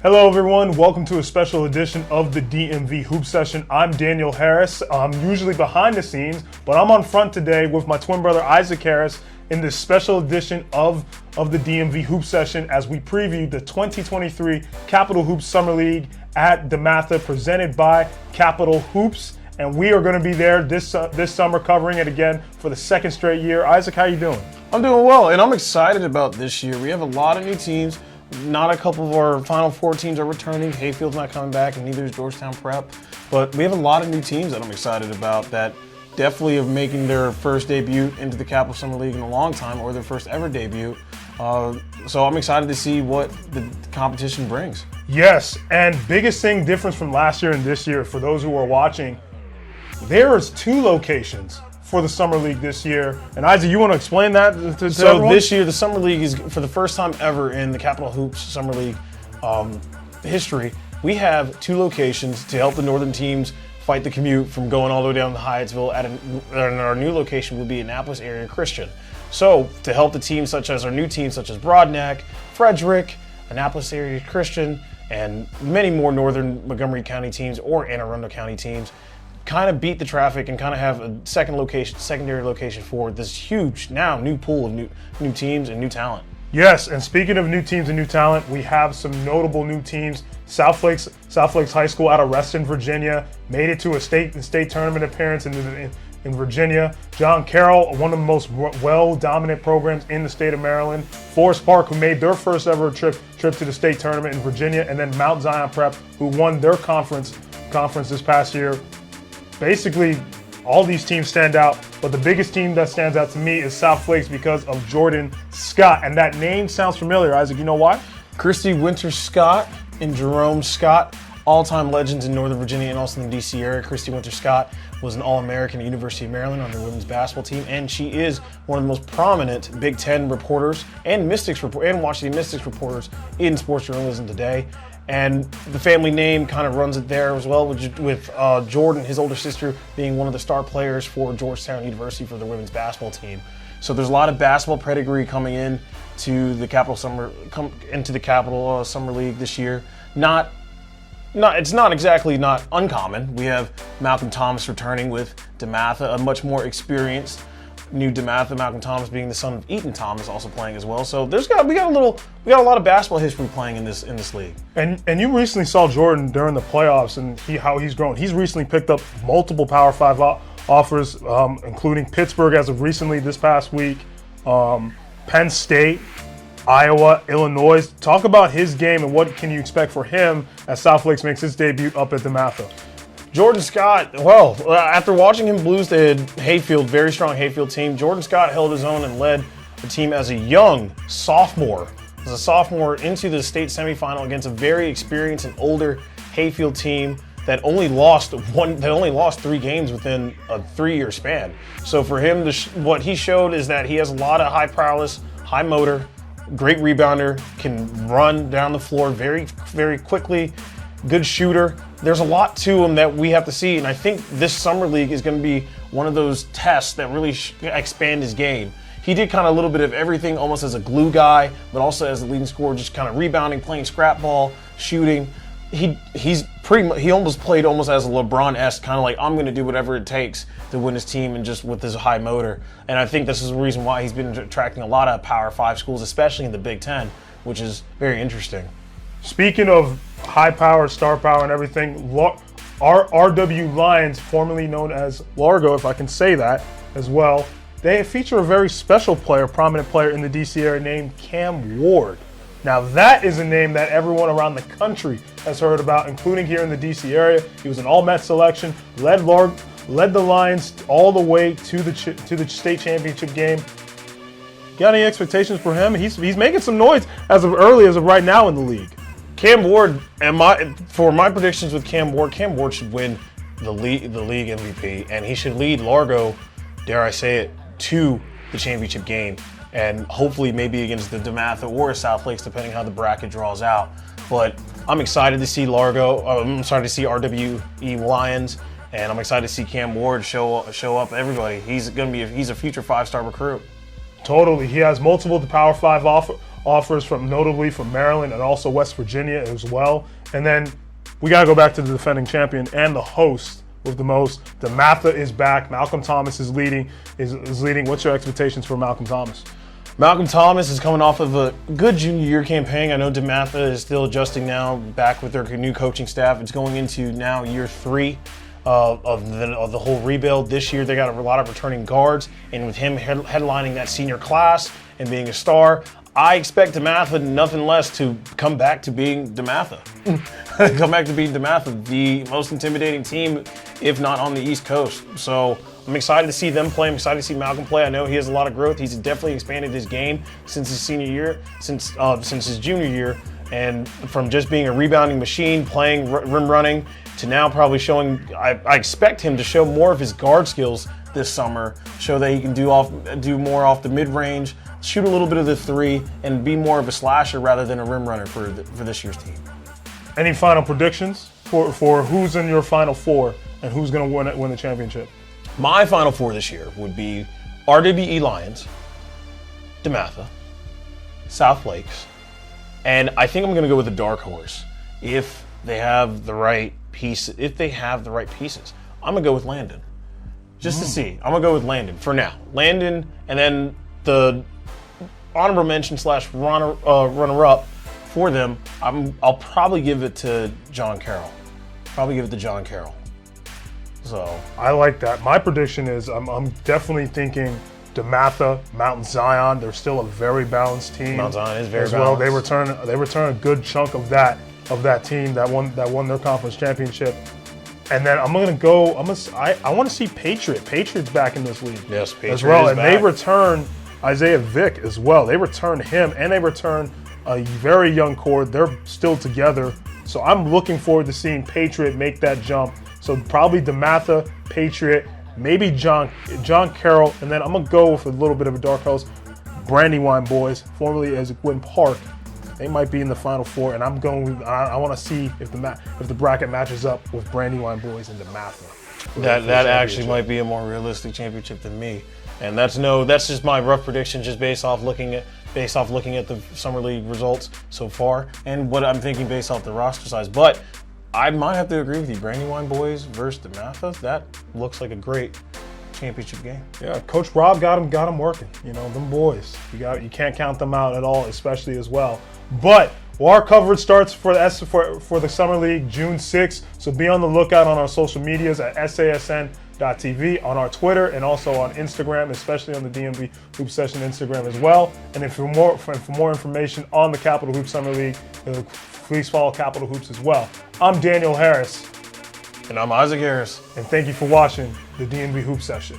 Hello everyone, welcome to a special edition of the DMV Hoop Session. I'm Daniel Harris. I'm usually behind the scenes, but I'm on front today with my twin brother Isaac Harris in this special edition of the DMV Hoop Session as we preview the 2023 Capital Hoops Summer League at Dematha presented by Capital Hoops. And we are going to be there this summer covering it again for the second straight year. Isaac, how you doing? I'm doing well, and I'm excited about this year. We have a lot of new teams. Not a couple of our Final Four teams are returning. Hayfield's not coming back, and neither is Georgetown Prep. But we have a lot of new teams that I'm excited about that definitely are making their first debut into the Capital Summer League in a long time, or their first ever debut. So I'm excited to see what the competition brings. Yes, and biggest thing difference from last year and this year, for those who are watching, there is 2 locations for the Summer League this year. And Isaac, you want to explain that to everyone? This year, the Summer League is, for the first time ever in the Capital Hoops Summer League history, we have 2 locations to help the northern teams fight the commute from going all the way down to Hyattsville. And our new location will be Annapolis area Christian. So to help the teams such as our new teams such as Broadneck, Frederick, Annapolis area Christian, and many more northern Montgomery County teams or Anne Arundel County teams kind of beat the traffic and kind of have a secondary location for this huge new pool of new teams and new talent. Yes, and speaking of new teams and new talent, we have some notable new teams. South Lakes High School out of Reston, Virginia, made it to a state tournament appearance in Virginia. John Carroll, one of the most well-dominant programs in the state of Maryland. Forest Park, who made their first ever trip to the state tournament in Virginia, and then Mount Zion Prep, who won their conference this past year. Basically, all these teams stand out, but the biggest team that stands out to me is South Lakes because of Jordan Scott. And that name sounds familiar, Isaac. You know why? Christy Winter Scott and Jerome Scott, all-time legends in Northern Virginia and also in the DC area. Christy Winter Scott was an All-American at University of Maryland on their women's basketball team, and she is one of the most prominent Big Ten reporters and Washington Mystics reporters in sports journalism today. And the family name kind of runs it there as well, with Jordan, his older sister, being one of the star players for Georgetown University for the women's basketball team. So there's a lot of basketball pedigree coming in to the Capital Summer League this year. It's not exactly not uncommon. We have Malcolm Thomas returning with Dematha, a much more experienced new Dematha. Malcolm Thomas being the son of Eaton Thomas, also playing as well. So we got a lot of basketball history playing in this league. And you recently saw Jordan during the playoffs and how he's grown. He's recently picked up multiple Power 5 offers, including Pittsburgh as of recently this past week, Penn State, Iowa, Illinois. Talk about his game and what can you expect for him as South Lakes makes his debut up at Dematha. Jordan Scott, well, after watching him lose to Hayfield, very strong Hayfield team, Jordan Scott held his own and led the team as a young sophomore. As a sophomore into the state semifinal against a very experienced and older Hayfield team that only lost 3 games within a 3-year span. So for him, what he showed is that he has a lot of high prowess, high motor, great rebounder, can run down the floor very, very quickly, good shooter. There's a lot to him that we have to see, and I think this summer league is going to be one of those tests that really expand his game. He did kind of a little bit of everything, almost as a glue guy, but also as the leading scorer, just kind of rebounding, playing scrap ball, shooting. He almost played almost as a LeBron-esque, kind of like, I'm going to do whatever it takes to win his team, and just with his high motor. And I think this is the reason why he's been attracting a lot of Power 5 schools, especially in the Big Ten, which is very interesting. Speaking of high power, star power, and everything, our RW Lions, formerly known as Largo, if I can say that as well, they feature a very special player, prominent player in the DC area named Cam Ward. Now that is a name that everyone around the country has heard about, including here in the DC area. He was an All-Met selection, led the Lions all the way to the state championship game. Got any expectations for him? He's making some noise as of right now in the league. Cam Ward, for my predictions with Cam Ward should win the league MVP, and he should lead Largo, dare I say it, to the championship game, and hopefully maybe against the Dematha or South Lakes, depending how the bracket draws out. But I'm excited to see RWE Lions and I'm excited to see Cam Ward show up. Everybody, he's a future 5-star recruit. Totally. He has multiple Power 5 offers notably from Maryland and also West Virginia as well. And then we got to go back to the defending champion and the host with the most. Dematha is back. Malcolm Thomas is leading. What's your expectations for Malcolm Thomas? Malcolm Thomas is coming off of a good junior year campaign. I know Dematha is still adjusting now, back with their new coaching staff. It's going into now year 3 of the whole rebuild. This year they got a lot of returning guards, and with him headlining that senior class and being a star, I expect Dematha nothing less to come back to being Dematha. Come back to being Dematha, the most intimidating team, if not on the East Coast. So I'm excited to see them play. I'm excited to see Malcolm play. I know he has a lot of growth. He's definitely expanded his game since his senior year, since his junior year, and from just being a rebounding machine, playing rim running, to now probably showing. I expect him to show more of his guard skills this summer. Show that he can do more off the mid range, shoot a little bit of the 3, and be more of a slasher rather than a rim runner for this year's team. Any final predictions for who's in your Final Four and who's going to win the championship? My Final Four this year would be RWE Lions, Dematha, South Lakes, and I think I'm going to go with the dark horse. If they have the right pieces, I'm going to go with Landon. Just to see. I'm going to go with Landon for now. Landon, and then the honorable mention / runner-up for them, I'll probably give it to John Carroll. So I like that. My prediction is I'm definitely thinking Dematha, Mount Zion. They're still a very balanced team. Mount Zion is very as well. balanced. They return a good chunk of that team that won their conference championship. And then I'm gonna go. I want to see Patriots back in this league. Yes, Patriots as well. is And back. they return Isaiah Vick as well. They return him, and they return a very young core. They're still together. So I'm looking forward to seeing Patriot make that jump. So probably Dematha, Patriot, maybe John Carroll, and then I'm gonna go with a little bit of a dark horse, Brandywine boys, formerly as Gwynn Park. They might be in the Final Four, and I want to see if the bracket matches up with Brandywine boys and Dematha. That actually might be a more realistic championship than me, and that's just my rough prediction, just based off looking at the summer league results so far, and what I'm thinking based off the roster size. But I might have to agree with you. Brandywine boys versus Dematha, that looks like a great championship game. Yeah, Coach Rob got him working. You know, them boys. You can't count them out at all, especially as well. But our coverage starts for the Summer League June 6th. So be on the lookout on our social medias at SASN.TV, on our Twitter, and also on Instagram, especially on the DMV Hoop Session Instagram as well. And for more information on the Capital Hoops Summer League, please follow Capital Hoops as well. I'm Daniel Harris. And I'm Isaac Harris. And thank you for watching the DMV Hoop Session.